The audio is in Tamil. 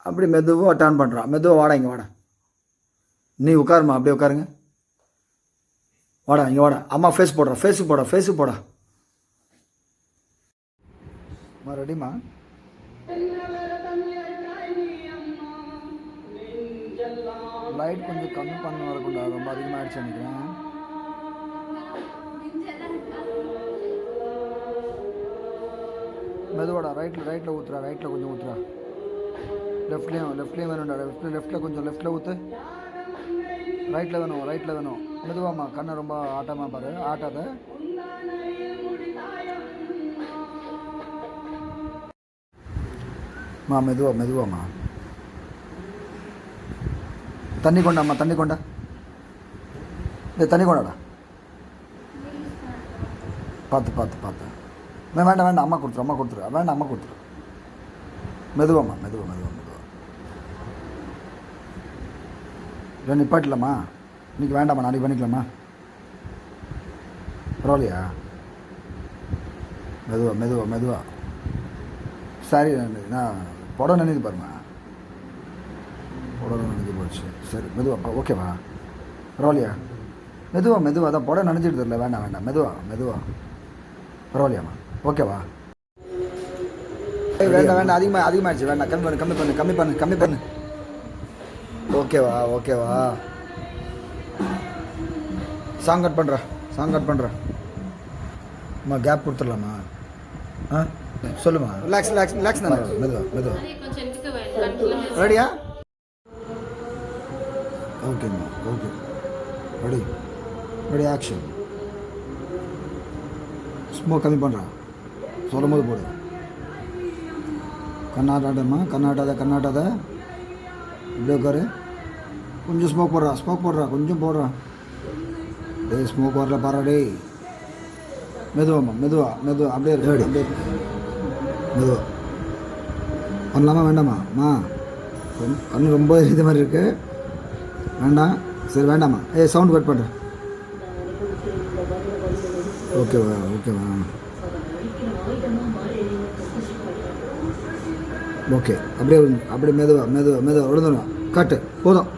அப்படி மெதுவாக டர்ன் பண்ணுறான். மெதுவாக வாடா, இங்கே வாடா, நீ உட்காருமா, அப்படியே உட்காருங்க. வாடா, இங்கே வாடா, அம்மா ஃபேஸ் போடுறா, ஃபேஸு போடா. ரெடிமா? லைட் கொஞ்சம் கம்மி பண்ண வரக்கூடா, ரொம்ப அதிகமாகிடுச்சு நினைக்கிறேன். மெதுவாடா, ரைட்டில் ஊற்றுறா, ரைட்டில் கொஞ்சம் ஊற்றுறா. லெஃப்ட்லேயும் வேணும்டா, லெஃப்ட்டில் கொஞ்சம் லெஃப்ட்டில் ஊற்று. ரைட்டில் வேணும். மெதுவாம்மா, கண்ணை ரொம்ப ஆட்டமாக பாரு, ஆட்டாத. மெதுவாம்மா. தண்ணி கொண்டாம்மா, தண்ணி கொண்டா. தண்ணி கொண்டாடா. பார்த்து. வேண்டாம், அம்மா கொடுத்துரு. வேண்டாம், அம்மா கொடுத்துரு. மெதுவாம்மா. இல்லை நிப்பாட்டலாமா? இன்றைக்கி வேண்டாம்மா, நாளைக்கு பண்ணிக்கலாமா? பரவாயில்லையா? மெதுவா. சரி, நான் புடவை நினைது பாருமா, புடவை நினைஞ்சு போச்சு. சரி, மெதுவா, ஓகேவா? பரவாயில்லையா? மெதுவா, அதான் புடவை நினைச்சிட்டு தெரியல. வேண்டாம், மெதுவா. பரவாயில்லையாம்மா? ஓகேவா? வேண்டாம், அதிகமாகிடுச்சு. வேண்டாம், கம்மி பண்ணு. ஓகேவா? சாங் கட் பண்ணுறா. அம்மா கேப் கொடுத்துடலாமா? சொல்லுமா. ரிலாக்ஸ் தானே. மெதுவா. ரெடியா? ஓகேம்மா, ஓகே. Ready action. ஸ்மோக் கம்மி பண்ணுறான், சொல்லும் போது போடு. கண்ணாட்டாதம்மா, கண்ணாட்டாத. இப்படியே உட்காரு. கொஞ்சம் ஸ்மோக் போடுறா, கொஞ்சம் போடுறா. டேய், ஸ்மோக் வரல பாரு. டேய், மெதுவா. அப்படியே மெதுவா. பண்ணலாமா வேண்டாமா? கண்ணு ரொம்ப இது மாதிரி இருக்கு. வேண்டாம். சரி, வேண்டாமா? சவுண்ட் கட் பண்ணுறேன். ஓகேவா? ஓகே. அப்படியே மெதுவா விழுந்துடும். கட்டு போதும்.